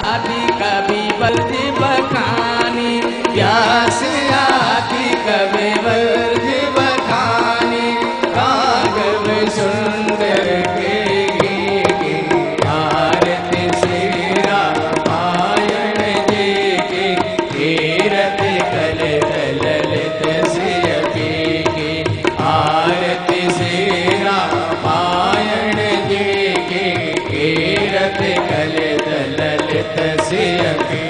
आदि कवि वर्ज बखानी, व्यास आदि कवि वर्ज बखानी, राघव सुंदर के आरती श्री रामायण जी की, कीरत कल ललित सिय की, आरती श्री रामायण जी की, कीरत कल ललित सिय की।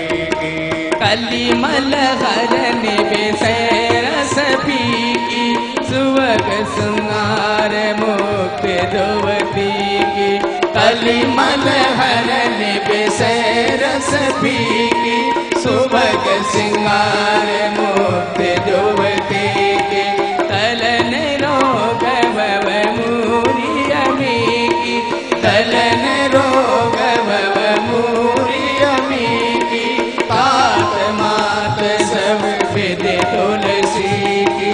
कलिमल हरन रस पीकी, सुवग सुनार मुक्ति दुवती की, कलिमल हरन रस पीकी, सुवग सिंगार मुक्ति दुवती की, तलन रोग भव मूरी अमी की, तलन रोग भव मूरी अमी की, तात मात सब विदि तुलसी की,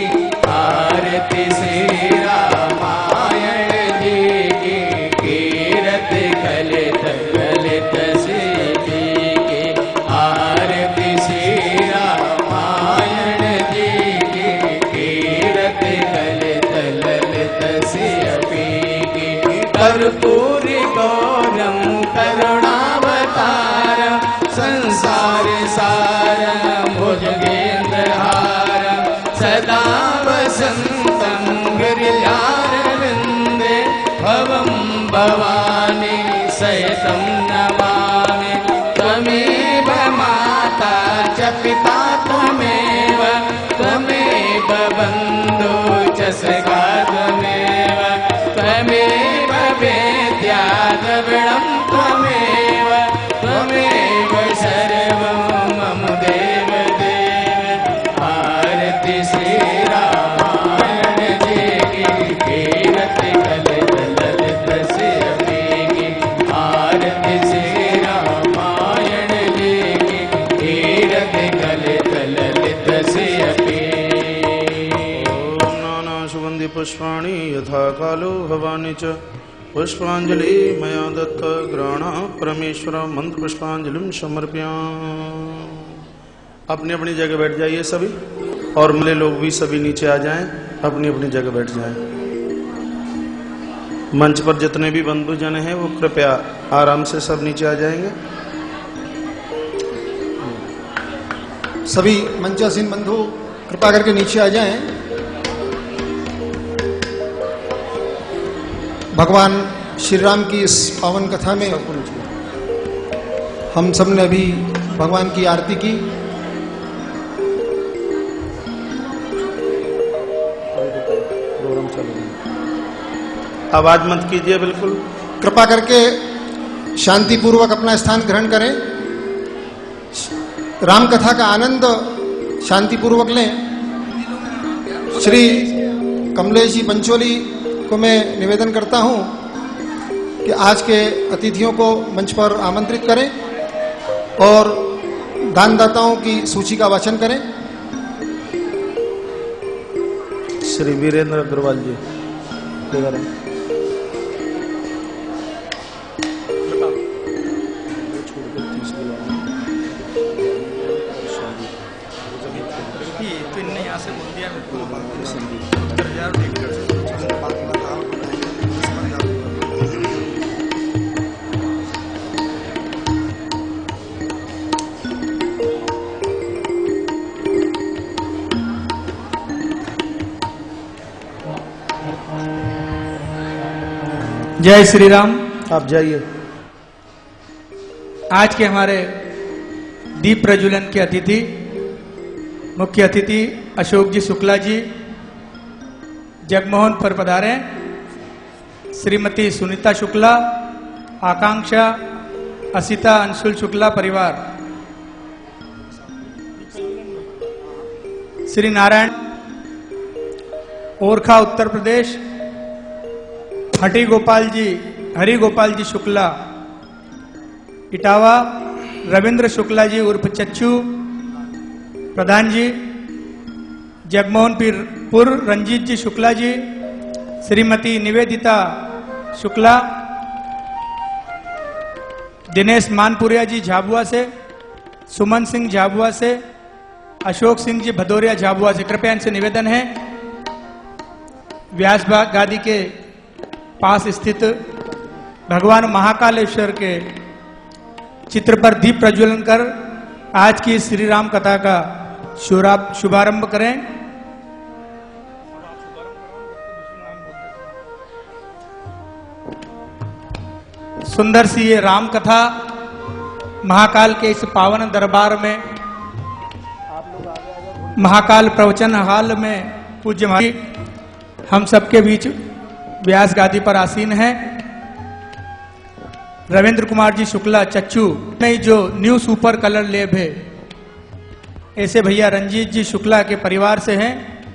आरती श्री रामायण जी की, कीरत कलित ललित सिय की, आरती श्री रामायण जी की, कीरत कलित ललित सिय की। कर्पूरी गौरम करुणावतारम, संसार सारम भुजगेन्द्रहारम, सदा वसंतं गिरिजारविंदे, भवं भवानी सहितं नमामि, त्वमेव माता च पिता त्वमेव, त्वमेव बन्धु च सखा त्वमेव, त्वमेव वेद्या द्रविणं त्वमेव, त्वमेव सर्वं मम देव देव। आरती श्री रामायण जी की, कीरत कलित ललित सिय की, आरती श्री रामायण जी की, कीरत कलित ललित सिय की। नाना सुगंधि पुष्पाणि यथा कालो भवानि च, पुष्पांजलि मया दत्त ग्रहण परमेश्वर मंत्र पुष्पांजलिम समर्पयामि। अपनी अपनी जगह बैठ जाइए सभी, और मिले लोग भी सभी नीचे आ जाएं, अपनी अपनी जगह बैठ जाएं। मंच पर जितने भी बंधुजन हैं वो कृपया आराम से सब नीचे आ जाएंगे। सभी मंचासीन बंधु कृपा करके नीचे आ जाएं। भगवान श्री राम की इस पावन कथा में हम सब ने अभी भगवान की आरती की। आवाज मत कीजिए बिल्कुल। कृपा करके शांति पूर्वक अपना स्थान ग्रहण करें। राम कथा का आनंद शांति पूर्वक लें। श्री कमलेश जी पंचोली को मैं निवेदन करता हूं कि आज के अतिथियों को मंच पर आमंत्रित करें और दानदाताओं की सूची का वाचन करें। श्री वीरेंद्र अग्रवाल जी जय श्री राम। आप जाइए। आज के हमारे दीप प्रज्वलन के अतिथि, मुख्य अतिथि अशोक जी शुक्ला जी जगमोहन पर पधारे। श्रीमती सुनीता शुक्ला, आकांक्षा, असिता अंशुल शुक्ला परिवार, श्री नारायण ओरखा उत्तर प्रदेश, हरि गोपाल जी शुक्ला इटावा, रविंद्र शुक्ला जी उर्फ चच्चू प्रधान जी, जगमोहनपुर रंजीत जी शुक्ला जी, श्रीमती निवेदिता शुक्ला, दिनेश मानपुरिया जी झाबुआ से, सुमन सिंह झाबुआ से, अशोक सिंह जी भदौरिया झाबुआ से। कृपया इनसे निवेदन है व्यास गादी के पास स्थित भगवान महाकालेश्वर के चित्र पर दीप प्रज्वलन कर आज की श्री राम कथा का शुभारंभ करें। सुंदर सी ये राम कथा महाकाल के इस पावन दरबार में, महाकाल प्रवचन हाल में पूज्य हम सबके बीच व्यास गादी पर आसीन है रविंद्र कुमार जी शुक्ला चच्चू में जो न्यू सुपर कलर लैब है, ऐसे भैया रंजीत जी शुक्ला के परिवार से हैं।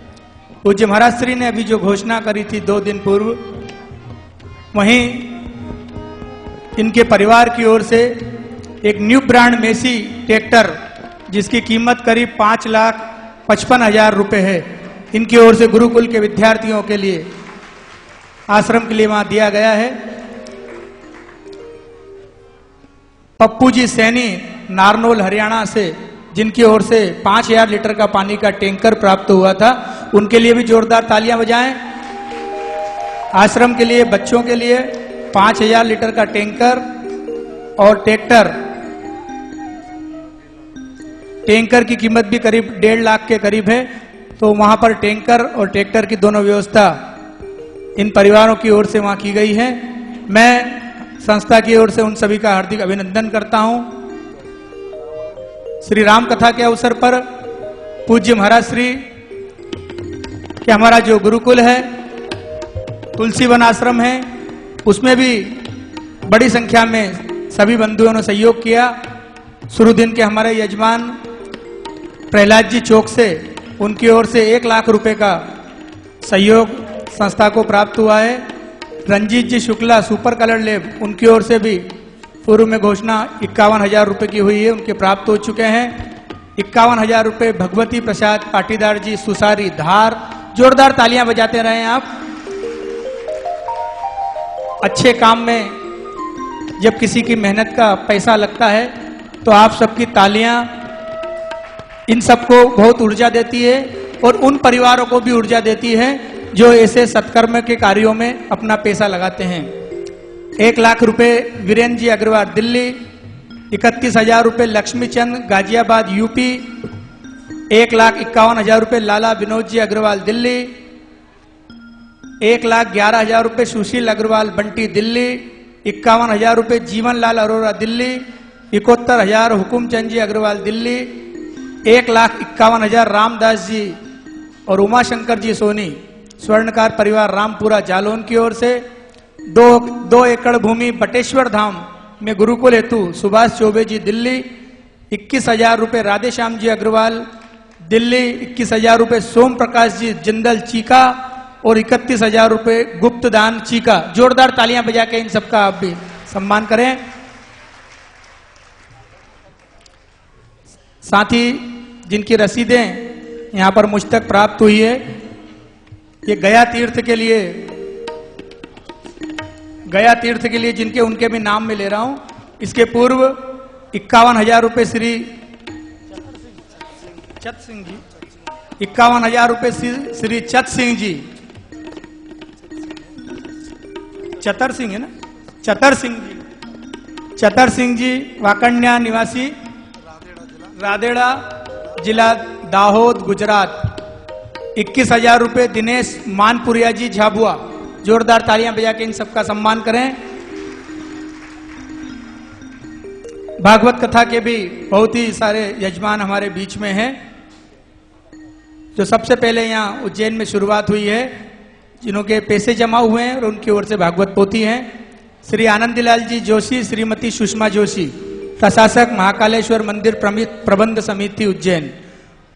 पूज्य महाराज श्री ने अभी जो घोषणा करी थी 2 दिन पूर्व, वहीं इनके परिवार की ओर से एक न्यू ब्रांड मेसी ट्रैक्टर जिसकी कीमत करीब 5,55,000 रुपए है, इनकी ओर से गुरुकुल के विद्यार्थियों के लिए आश्रम के लिए वहां दिया गया है। पप्पू जी सैनी नारनौल हरियाणा से, जिनकी ओर से 5,000 लीटर का पानी का टैंकर प्राप्त हुआ था, उनके लिए भी जोरदार तालियां बजाएं। आश्रम के लिए बच्चों के लिए 5,000 लीटर का टैंकर और ट्रैक्टर, टैंकर की कीमत भी करीब 1.5 लाख के करीब है। तो वहां पर टैंकर और ट्रैक्टर की दोनों व्यवस्था इन परिवारों की ओर से वहां की गई है। मैं संस्था की ओर से उन सभी का हार्दिक अभिनंदन करता हूं। श्री राम कथा के अवसर पर पूज्य महाराज श्री कि हमारा जो गुरुकुल है तुलसी वन आश्रम है, उसमें भी बड़ी संख्या में सभी बंधुओं ने सहयोग किया। शुरू दिन के हमारे यजमान प्रहलाद जी चौक से, उनकी ओर से 1 लाख रुपए का सहयोग संस्था को प्राप्त हुआ है। रंजीत जी शुक्ला सुपर कलर लैब, उनकी ओर से भी पूर्व में घोषणा 51,000 रुपए की हुई है, उनके प्राप्त हो चुके हैं। 51,000 रुपए भगवती प्रसाद पाटीदार जी सुसारी धार, जोरदार तालियां बजाते रहे आप। अच्छे काम में जब किसी की मेहनत का पैसा लगता है तो आप सबकी तालियां इन सबको बहुत ऊर्जा देती है और उन परिवारों को भी ऊर्जा देती है जो ऐसे सत्कर्म के कार्यों में अपना पैसा लगाते हैं। 1 लाख रुपए वीरेंद्र जी अग्रवाल दिल्ली, 31,000 रुपए लक्ष्मी चंद गाजियाबाद यूपी, 1,51,000 रुपए लाला विनोद जी अग्रवाल दिल्ली, 1,11,000 रुपए सुशील अग्रवाल बंटी दिल्ली, 51,000 रुपए जीवन लाल अरोरा दिल्ली, 71,000 हुकुम चंद जी अग्रवाल दिल्ली, 1,51,000 रामदास जी और उमाशंकर जी सोनी स्वर्णकार परिवार रामपुरा जालौन की ओर से। 2 एकड़ भूमि बटेश्वर धाम में गुरुकुल हेतु सुभाष चौबे जी दिल्ली, 21,000 रुपए राधेश्याम जी अग्रवाल दिल्ली, 21,000 रुपए सोम प्रकाश जी जिंदल चीका और 31,000 रुपए गुप्त दान चीका। जोरदार तालियां बजा के इन सबका आप भी सम्मान करें। साथ ही जिनकी रसीदें यहां पर मुझ तक प्राप्त हुई है, ये गया तीर्थ के लिए जिनके उनके भी नाम में ले रहा हूं। इसके पूर्व 51,000 रुपए श्री चत सिंह जी, 51,000 रुपए श्री चत सिंह जी, चतर सिंह है ना, चतर सिंह जी वाकन्या निवासी रादेड़ा जिला दाहोद गुजरात, 21,000 रुपए दिनेश मानपुरिया जी झाबुआ। जोरदार तालियां बजा के इन सबका सम्मान करें। भागवत कथा के भी बहुत ही सारे यजमान हमारे बीच में हैं। जो सबसे पहले यहाँ उज्जैन में शुरुआत हुई है, जिन्हों के पैसे जमा हुए हैं और उनकी ओर से भागवत पोथी हैं, श्री आनंदलाल जी जोशी, श्रीमती सुषमा जोशी, प्रशासक महाकालेश्वर मंदिर प्रबंध समिति उज्जैन।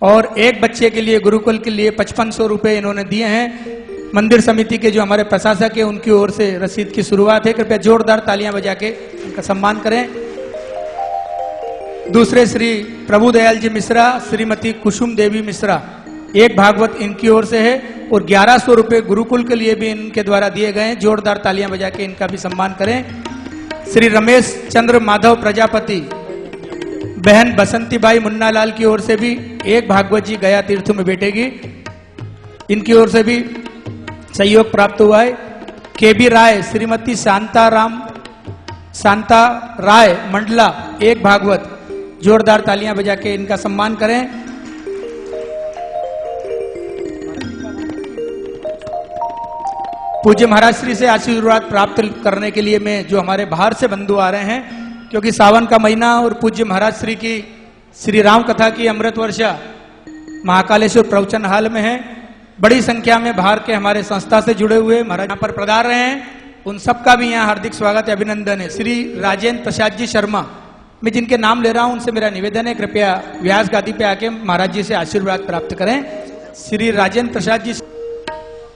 और एक बच्चे के लिए गुरुकुल के लिए 5500 रुपए इन्होंने दिए हैं। मंदिर समिति के जो हमारे प्रशासक है उनकी ओर से रसीद की शुरुआत है। कृपया जोरदार तालियां बजा के उनका सम्मान करें। दूसरे श्री प्रभुदयाल जी मिश्रा, श्रीमती कुसुम देवी मिश्रा, एक भागवत इनकी ओर से है और 1100 रुपए गुरुकुल के लिए भी इनके द्वारा दिए गए हैं। जोरदार तालियां बजा के इनका भी सम्मान करें। श्री रमेश चंद्र माधव प्रजापति, बहन बसंतीबाई मुन्नालाल की ओर से भी एक भागवत जी गया तीर्थ में बैठेगी। इनकी ओर से भी सहयोग प्राप्त हुआ है। केबी राय, श्रीमती शांता राय मंडला, एक भागवत। जोरदार तालियां बजा के इनका सम्मान करें। पूज्य महाराज श्री से आशीर्वाद प्राप्त करने के लिए मैं जो हमारे बाहर से बंधु आ रहे हैं, क्योंकि सावन का महीना और पूज्य महाराज श्री की श्री राम कथा की अमृत वर्षा महाकालेश्वर प्रवचन हाल में है। बड़ी संख्या में बाहर के हमारे संस्था से जुड़े हुए महाराज यहाँ पर पधार रहे हैं। उन सबका भी यहाँ हार्दिक स्वागत है, अभिनंदन है। श्री राजेंद्र प्रसाद जी शर्मा, मैं जिनके नाम ले रहा हूं उनसे मेरा निवेदन है, कृपया व्यास गादी पे आके महाराज जी से आशीर्वाद प्राप्त करें। श्री राजेंद्र प्रसाद जी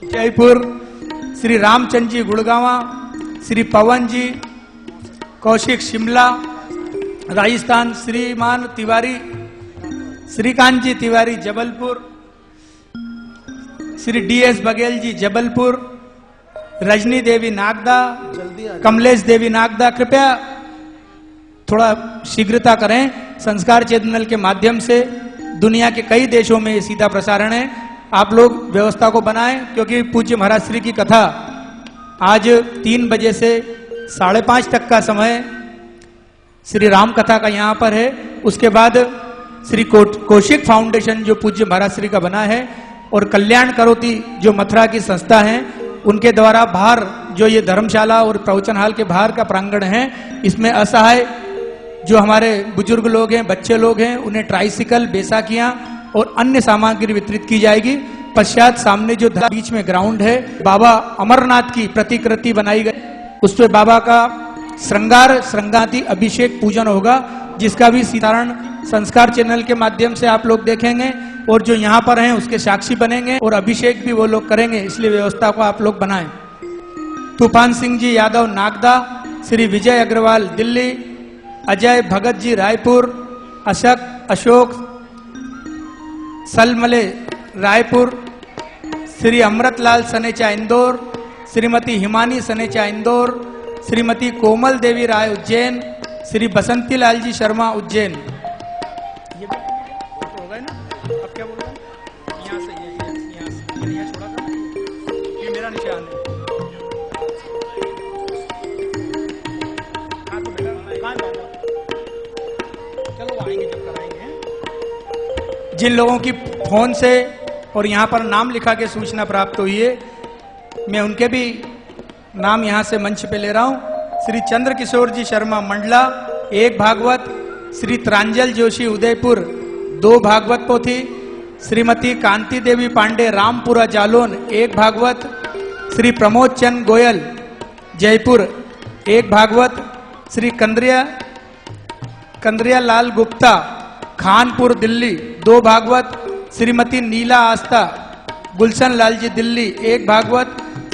जयपुर, श्री रामचंद्र जी गुड़गांवा, श्री पवन जी कौशिक शिमला राजस्थान, श्रीमान तिवारी श्रीकांत जी तिवारी जबलपुर, श्री DS बघेल जी जबलपुर, रजनी देवी नागदा, कमलेश देवी नागदा, कृपया थोड़ा शीघ्रता करें। संस्कार चैनल के माध्यम से दुनिया के कई देशों में सीधा प्रसारण है, आप लोग व्यवस्था को बनाएं, क्योंकि पूज्य महाराज श्री की कथा आज 3 बजे से 5:30 तक का समय श्री राम कथा का यहाँ पर है। उसके बाद श्री कौशिक फाउंडेशन जो पूज्य महाराज श्री का बना है और कल्याण करोती जो मथुरा की संस्था है, उनके द्वारा बाहर जो ये धर्मशाला और प्रवचन हाल के बाहर का प्रांगण है, इसमें असहाय जो हमारे बुजुर्ग लोग हैं, बच्चे लोग हैं, उन्हें ट्राइसिकल, बैसाखियां और अन्य सामग्री वितरित की जाएगी। पश्चात सामने जो बीच में ग्राउंड है, बाबा अमरनाथ की प्रतिकृति बनाई गई, उस पे बाबा का श्रृंगाती अभिषेक पूजन होगा, जिसका भी सीधारण संस्कार चैनल के माध्यम से आप लोग देखेंगे और जो यहाँ पर हैं उसके साक्षी बनेंगे और अभिषेक भी वो लोग करेंगे, इसलिए व्यवस्था को आप लोग बनाएं। तूफान सिंह जी यादव नागदा, श्री विजय अग्रवाल दिल्ली, अजय भगत जी रायपुर, अशोक सलमले रायपुर, श्री अमृतलाल सनेचा इंदौर, श्रीमती हिमानी सनेचा इंदौर, श्रीमती कोमल देवी राय उज्जैन, श्री बसंती लाल जी शर्मा उज्जैन। ये हो गए ना, अब क्या बोल रहे हैं? यहाँ से यहाँ छोड़ा था, ये मेरा निशान है। चलो आएंगे जब कराएंगे। जिन लोगों की फोन से और यहाँ पर नाम लिखा के सूचना प्राप्त हुई है, मैं उनके भी नाम यहाँ से मंच पे ले रहा हूँ। श्री चंद्र किशोर जी शर्मा मंडला, एक भागवत। श्री त्रांजल जोशी उदयपुर, 2 भागवत पोथी। श्रीमती कांति देवी पांडे रामपुरा जालोन, एक भागवत। श्री प्रमोद चंद गोयल जयपुर, एक भागवत। श्री कंद्रिया लाल गुप्ता खानपुर दिल्ली, 2 भागवत। श्रीमती नीला आस्था गुलशन लाल जी दिल्ली, एक भागवत।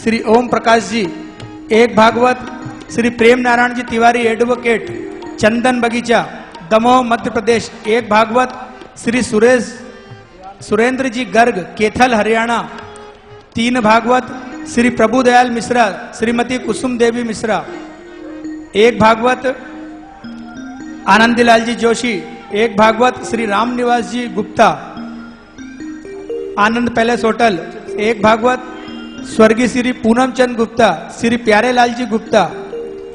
श्री ओम प्रकाश जी, एक भागवत। श्री प्रेम नारायण जी तिवारी एडवोकेट चंदन बगीचा दमोह मध्य प्रदेश, एक भागवत। श्री सुरेंद्र जी गर्ग केथल हरियाणा, 3 भागवत। श्री प्रभुदयाल मिश्रा, श्रीमती कुसुम देवी मिश्रा, एक भागवत। आनंदीलाल जी जोशी, एक भागवत। श्री राम निवास जी गुप्ता आनंद पैलेस होटल, एक भागवत। स्वर्गीय श्री पूनम चंद गुप्ता, श्री प्यारेलाल जी गुप्ता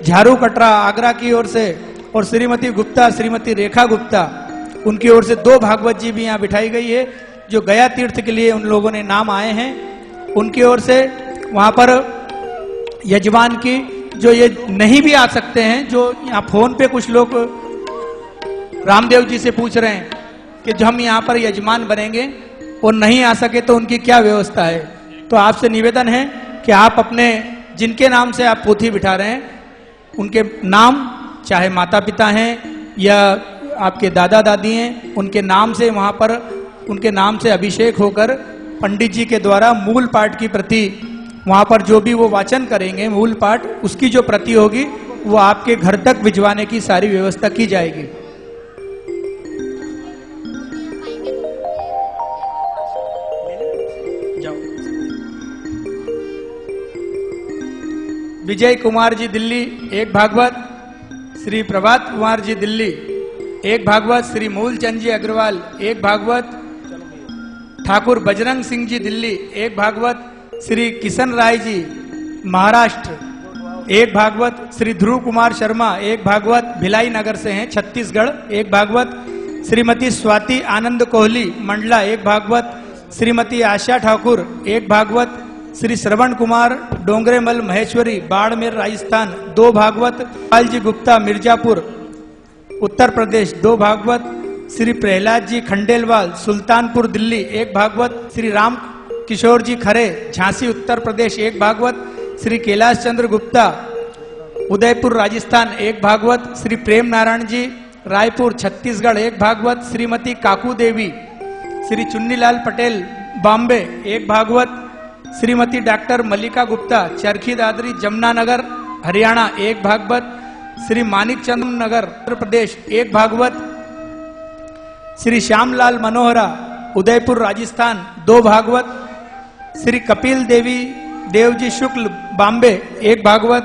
झारू कटरा आगरा की ओर से, और श्रीमती गुप्ता श्रीमती रेखा गुप्ता, उनकी ओर से 2 भागवत जी भी यहाँ बिठाई गई है। जो गया तीर्थ के लिए उन लोगों ने नाम आए हैं, उनकी ओर से वहां पर यजमान की, जो ये नहीं भी आ सकते हैं, जो यहाँ फोन पे कुछ लोग रामदेव जी से पूछ रहे हैं कि जो हम यहाँ पर यजमान बनेंगे और नहीं आ सके तो उनकी क्या व्यवस्था है। तो आपसे निवेदन है कि आप अपने जिनके नाम से आप पोथी बिठा रहे हैं, उनके नाम, चाहे माता पिता हैं या आपके दादा दादी हैं, उनके नाम से वहाँ पर उनके नाम से अभिषेक होकर पंडित जी के द्वारा मूल पाठ की प्रति, वहाँ पर जो भी वो वाचन करेंगे मूल पाठ, उसकी जो प्रति होगी वो आपके घर तक भिजवाने की सारी व्यवस्था की जाएगी। विजय कुमार जी दिल्ली, एक भागवत। श्री प्रभात कुमार जी दिल्ली, एक भागवत श्री मूलचंद जी अग्रवाल, एक भागवत ठाकुर बजरंग सिंह जी दिल्ली, एक भागवत श्री किशन राय जी महाराष्ट्र, एक भागवत श्री ध्रुव कुमार शर्मा, एक भागवत भिलाई नगर से हैं छत्तीसगढ़, एक भागवत श्रीमती स्वाति आनंद कोहली मंडला, एक भागवत श्रीमती आशा ठाकुर, एक भागवत श्री श्रवण कुमार डोंगरेमल महेश्वरी बाड़मेर राजस्थान, दो भागवत पाल जी गुप्ता मिर्जापुर उत्तर प्रदेश, दो भागवत श्री प्रहलाद जी खंडेलवाल सुल्तानपुर दिल्ली, एक भागवत श्री राम किशोर जी खरे झांसी उत्तर प्रदेश, एक भागवत श्री कैलाश चंद्र गुप्ता उदयपुर राजस्थान, एक भागवत श्री प्रेम नारायण जी रायपुर छत्तीसगढ़, एक भागवत श्रीमती काकू देवी श्री चुन्नीलाल पटेल बॉम्बे, एक भागवत श्रीमती डॉक्टर मल्लिका गुप्ता चरखी दादरी जमुनानगर हरियाणा, एक भागवत श्री मानिक चंद नगर उत्तर प्रदेश, एक भागवत श्री श्यामलाल मनोहरा उदयपुर राजस्थान, दो भागवत श्री कपिल देवजी शुक्ल बॉम्बे, एक भागवत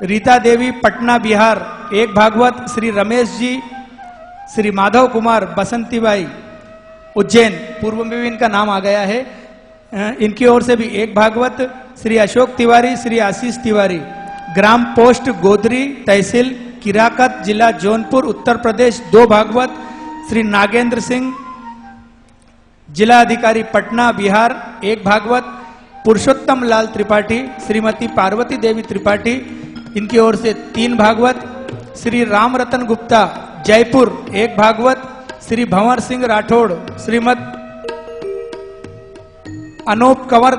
रीता देवी पटना बिहार, एक भागवत श्री रमेश जी श्री माधव कुमार बसंतीबाई उज्जैन, पूर्व में भी इनका नाम आ गया है, इनकी ओर से भी एक भागवत श्री अशोक तिवारी श्री आशीष तिवारी, ग्राम पोस्ट गोदरी तहसील किराकत जिला जौनपुर उत्तर प्रदेश, दो भागवत श्री नागेंद्र सिंह जिला अधिकारी पटना बिहार, एक भागवत पुरुषोत्तम लाल त्रिपाठी श्रीमती पार्वती देवी त्रिपाठी, इनकी ओर से तीन भागवत श्री राम रतन गुप्ता जयपुर, एक भागवत श्री भंवर सिंह राठौड़ श्रीमद अनूप कंवर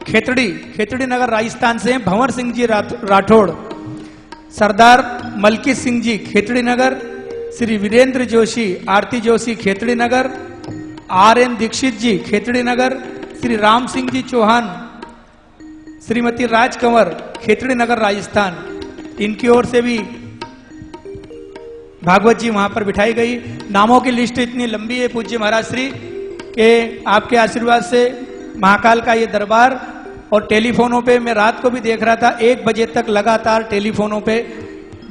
खेतड़ी नगर राजस्थान से भंवर सिंह जी राठौड़, सरदार मलकी सिंह जी खेतड़ी नगर, श्री वीरेंद्र जोशी आरती जोशी खेतड़ी नगर, RN दीक्षित जी खेतड़ी नगर, श्री राम सिंह जी चौहान श्रीमती राज कंवर खेतड़ी नगर राजस्थान, इनकी ओर से भी भागवत जी वहां पर बिठाई गई। नामों की लिस्ट इतनी लंबी है पूज्य महाराज श्री के आपके आशीर्वाद से महाकाल का ये दरबार, और टेलीफोनों पे मैं रात को भी देख रहा था 1 बजे तक लगातार टेलीफोनों पे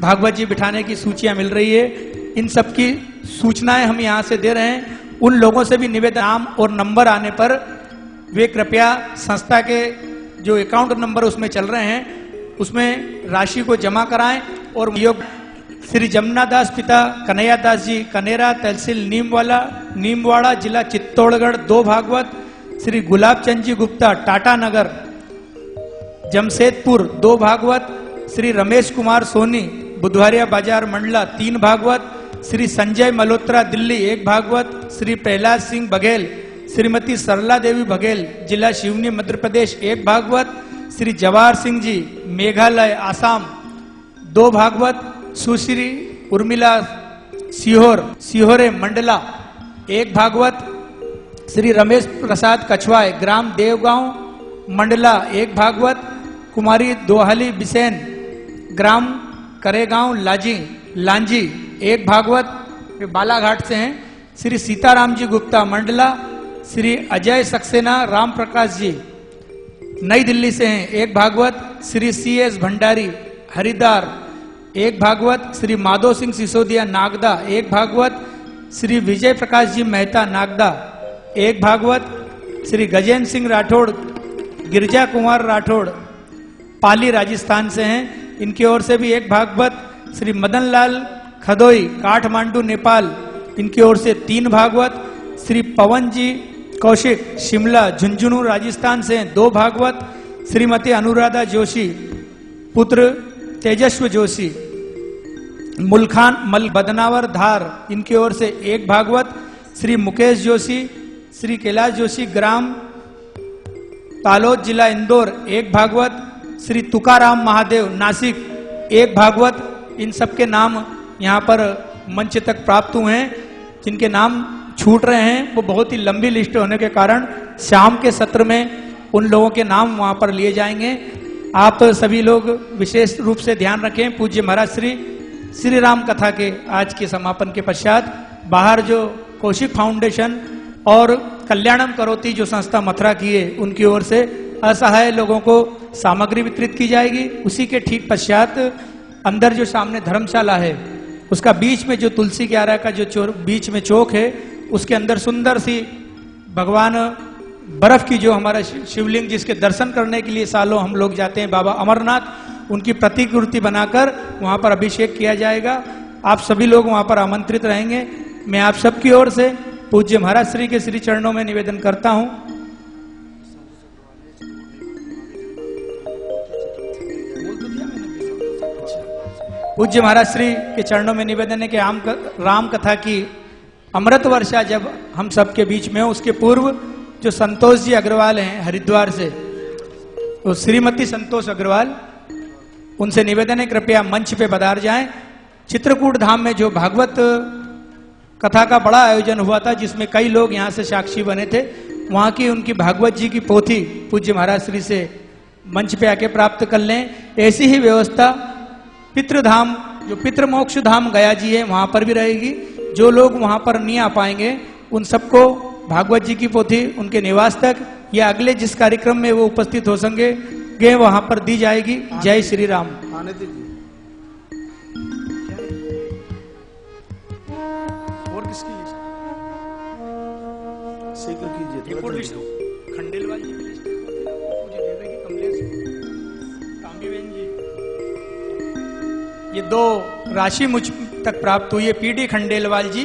भागवत जी बिठाने की सूचियां मिल रही है। इन सब की सूचनाएं हम यहाँ से दे रहे हैं। उन लोगों से भी निवेदन, नाम और नंबर आने पर वे कृपया संस्था के जो अकाउंट नंबर उसमें चल रहे हैं उसमें राशि को जमा कराएं। और योग श्री जमुना दास पिता कन्हैया दास जी कनेरा तहसील नीमवाड़ा जिला चित्तौड़गढ़, 2 भागवत श्री गुलाब चंद जी गुप्ता टाटा नगर जमशेदपुर, 2 भागवत श्री रमेश कुमार सोनी बुधवारिया बाजार मंडला, 3 भागवत श्री संजय मल्होत्रा दिल्ली, 1 भागवत श्री प्रहलाद सिंह बघेल श्रीमती सरला देवी बघेल जिला शिवनी मध्य प्रदेश, 1 भागवत श्री जवाहर सिंह जी मेघालय आसाम, 2 भागवत सुश्री उर्मिला सिहोरे मंडला, 1 भागवत श्री रमेश प्रसाद कछवाए ग्राम देवगांव मंडला, 1 भागवत कुमारी दोहाली बिसेन ग्राम करेगांव लांजी, 1 भागवत बालाघाट से हैं श्री सीताराम जी गुप्ता मंडला, श्री अजय सक्सेना राम प्रकाश जी नई दिल्ली से हैं, 1 भागवत श्री CS भंडारी हरिद्वार, 1 भागवत श्री माधो सिंह सिसोदिया नागदा, 1 भागवत श्री विजय प्रकाश जी मेहता नागदा, 1 भागवत श्री गजेंद्र सिंह राठौड़ गिरजा कुमार राठौड़ पाली राजस्थान से हैं। इनकी ओर से भी 1 भागवत श्री मदन लाल खदोई काठमांडू नेपाल, इनकी ओर से 3 भागवत श्री पवन जी कौशिक शिमला झुंझुनू राजस्थान से हैं, 2 भागवत श्रीमती अनुराधा जोशी पुत्र तेजस्व जोशी मुलखान बदनावर धार, इनकी ओर से 1 भागवत श्री मुकेश जोशी श्री कैलाश जोशी ग्राम तालोद जिला इंदौर, 1 भागवत श्री तुकाराम महादेव नासिक, 1 भागवत। इन सबके नाम यहाँ पर मंच तक प्राप्त हुए हैं। जिनके नाम छूट रहे हैं वो बहुत ही लंबी लिस्ट होने के कारण शाम के सत्र में उन लोगों के नाम वहाँ पर लिए जाएंगे। आप सभी लोग विशेष रूप से ध्यान रखें। पूज्य महाराज श्री राम कथा के आज के समापन के पश्चात बाहर जो कौशिक फाउंडेशन और कल्याणम करोती जो संस्था मथुरा की है उनकी ओर से असहाय लोगों को सामग्री वितरित की जाएगी। उसी के ठीक पश्चात अंदर जो सामने धर्मशाला है उसका बीच में जो तुलसी क्यारा का जो बीच में चौक है उसके अंदर सुंदर सी भगवान बर्फ की जो हमारा शिवलिंग जिसके दर्शन करने के लिए सालों हम लोग जाते हैं बाबा अमरनाथ, उनकी प्रतिकृति बनाकर वहां पर अभिषेक किया जाएगा। आप सभी लोग वहां पर आमंत्रित रहेंगे। मैं आप सबकी ओर से पूज्य महाराज श्री के श्री चरणों में निवेदन करता हूं। पूज्य महाराज श्री के चरणों में निवेदन है कि राम कथा की अमृत वर्षा जब हम सबके बीच में हो, उसके पूर्व जो संतोष जी अग्रवाल हैं हरिद्वार से, तो श्रीमती संतोष अग्रवाल, उनसे निवेदन है कृपया मंच पे पधार जाएं। चित्रकूट धाम में जो भागवत कथा का बड़ा आयोजन हुआ था जिसमें कई लोग यहाँ से साक्षी बने थे, वहां की उनकी भागवत जी की पोथी पूज्य महाराज श्री से मंच पे आके प्राप्त कर लें। ऐसी ही व्यवस्था पितृधाम जो पितृमोक्ष धाम गया जी है वहां पर भी रहेगी। जो लोग वहां पर नहीं आ पाएंगे उन सबको भागवत जी की पोथी उनके निवास तक या अगले जिस कार्यक्रम में वो उपस्थित हो सकेंगे वहां पर दी जाएगी। जय श्री राम। आने दीजिए। और किसकी लिस्ट? शीघ्र कीजिए। लिस्ट खंडेलवाल जी की लिस्ट मुझे दे देगी कमलेश तांबीबेन जी। ये 2 राशि मुझ तक प्राप्त हुई है, पीडी खंडेलवाल जी